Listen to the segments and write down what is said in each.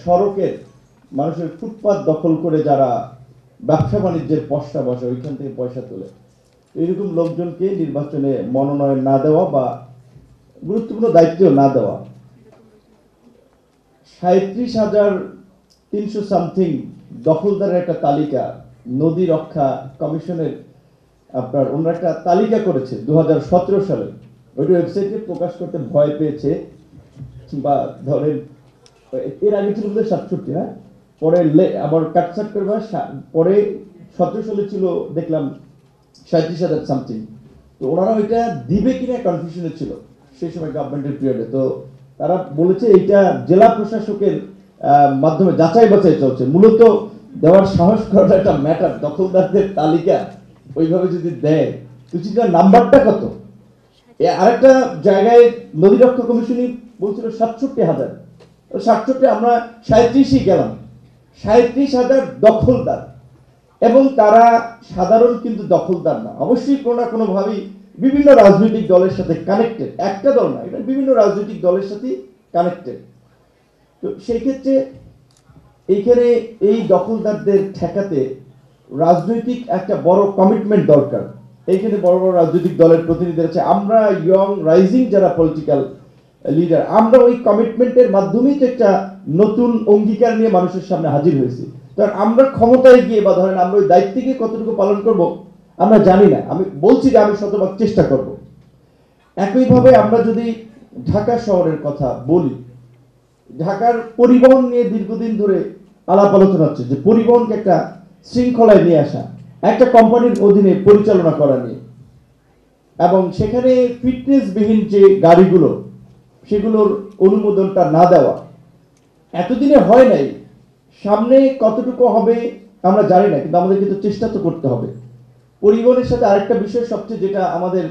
সড়কের মানুষের ফুটপাত দখল করে যারা ব্যবসা বাণিজ্যের পসরা বসে ওইখান থেকে পয়সা তোলে, এইরকম লোকজনকে নির্বাচনে মনোনয়ন না দেওয়া বা গুরুত্বপূর্ণ দায়িত্ব না দেওয়া। 37,300 সামথিং দখলদারের একটা তালিকা নদী রক্ষা কমিশনের আপনার অন্য একটা তালিকা করেছে 2017 সালে। ওইটা ওয়েবসাইটে প্রকাশ করতে ভয় পেয়েছে, বা ধরেন এর আগে ছিল 67, না পরে আবার কাটছাট করে পরে 17 সালে ছিল দেখলাম 37,000 সামথিং। তো ওনারা ওইটা দিবে কিনা কনফিউশনে ছিল সেই সময় গভর্নমেন্টের পিরিয়ডে। তো তারা বলেছে এইটা জেলা প্রশাসকের মাধ্যমে যাচাই বাছাই চলছে। মূলত দেওয়ার সাহস করার একটা ম্যাটার, দখলদারদের তালিকা ওইভাবে যদি দেয় তুই চিন্তা নাম্বারটা কত। আরেকটা জায়গায় নদী রক্ষা কমিশনই বলছিল 67,000, 67 আমরা 37ই গেলাম। 37,000 দখলদার, এবং তারা সাধারণ কিন্তু দখলদার না, অবশ্যই কোনো না কোনোভাবেই বিভিন্ন রাজনৈতিক দলের সাথে কানেক্টেড। একটা দল না, এটা বিভিন্ন রাজনৈতিক দলের সাথে কানেক্টেড। তো সেই ক্ষেত্রে এইখানে এই দখলদারদের ঠেকাতে রাজনৈতিক একটা বড় কমিটমেন্ট দরকার। এইখানে বড় বড় রাজনৈতিক দলের প্রতিনিধি আছে, আমরা ইয়ং রাইজিং যারা পলিটিক্যাল লিডার, আমরা ওই কমিটমেন্টের মাধ্যমেই তো একটা নতুন অঙ্গীকার নিয়ে মানুষের সামনে হাজির হয়েছি। কারণ আমরা ক্ষমতায় গিয়ে বা ধরেন আমরা ওই দায়িত্বে গিয়ে কতটুকু পালন করব আমরা জানি না। আমি বলছি যে আমি শতভাগ চেষ্টা করব। একইভাবে আমরা যদি ঢাকা শহরের কথা বলি, ঢাকার পরিবহন নিয়ে দীর্ঘদিন ধরে আলাপ আলোচনা হচ্ছে যে পরিবহনকে একটা শৃঙ্খলায় নিয়ে আসা, একটা কোম্পানির অধীনে পরিচালনা করা নিয়ে, এবং সেখানে ফিটনেসবিহীন যে গাড়িগুলো সেগুলোর অনুমোদনটা না দেওয়া এতদিনে হয় নাই। সামনে কতটুকু হবে আমরা জানি না, কিন্তু আমাদের কিন্তু চেষ্টা তো করতে হবে। পরিবহনের সাথে আরেকটা বিষয় সবচেয়ে যেটা আমাদের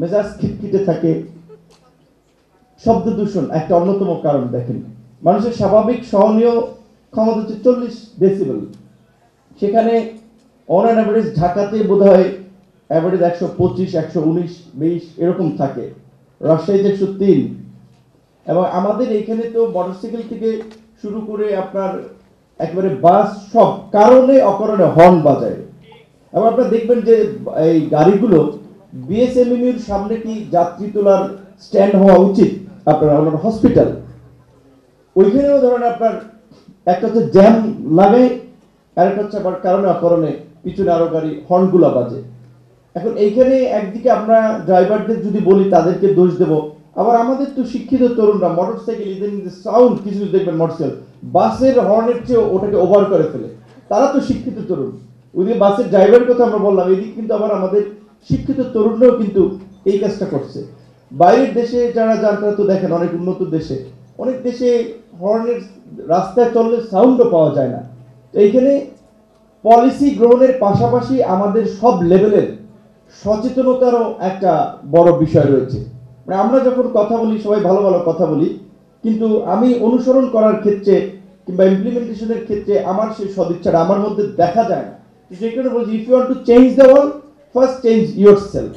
মেজাজ খিটখিটে থাকে, শব্দ দূষণ একটা অন্যতম কারণ। দেখেন, মানুষের স্বাভাবিক সহনীয় ক্ষমতা হচ্ছে 40 ডেসিবেল, সেখানে অন অ্যান অ্যাভারেজ ঢাকাতে বোধ হয় অ্যাভারেজ 125, 119, 20 এরকম থাকে, রাজশাহীতে 103। এবং আমাদের এইখানে তো মোটরসাইকেল থেকে শুরু করে আপনার একেবারে বাস সব কারণে অকারণে হর্ন বাজায়। এবং আপনারা দেখবেন যে এই গাড়িগুলো বিএসএমইউর সামনে কি যাত্রী তোলার স্ট্যান্ড হওয়া উচিত, আপনার হসপিটাল ওইখানেও ধরেন আপনার একটা হচ্ছে জ্যাম লাগে, আরেকটা হচ্ছে আবার কারণে অকারণে পিছনে আরো গাড়ি হর্নগুলা বাজে। এখন এইখানে একদিকে আমরা ড্রাইভারদের যদি বলি তাদেরকে দোষ দেব, আবার আমাদের তো শিক্ষিত তরুণরা মোটরসাইকেল ইদানিং সাউন্ড কিছু দেখবেন মোটরসাইকেল বাসের হর্নের চেয়ে ওটাকে ওভার করে ফেলে, তারা তো শিক্ষিত তরুণ। ওইদিকে বাসের ড্রাইভারের কথা আমরা বললাম, এদিকে কিন্তু আবার আমাদের শিক্ষিত তরুণরাও কিন্তু এই কাজটা করছে। বাইরের দেশে যারা যান তারা তো দেখেন অনেক উন্নত দেশে, অনেক দেশে হর্নের রাস্তায় চললে সাউন্ডও পাওয়া যায় না। তো এইখানে পলিসি গ্রহণের পাশাপাশি আমাদের সব লেভেলের সচেতনতারও একটা বড় বিষয় রয়েছে। মানে আমরা যখন কথা বলি সবাই ভালো ভালো কথা বলি, কিন্তু আমি অনুসরণ করার ক্ষেত্রে কিংবা ইমপ্লিমেন্টেশনের ক্ষেত্রে আমার সেই সদিচ্ছাটা আমার মধ্যে দেখা যায় না। সেই কারণে বলছি, if you want to change the world, first change yourself.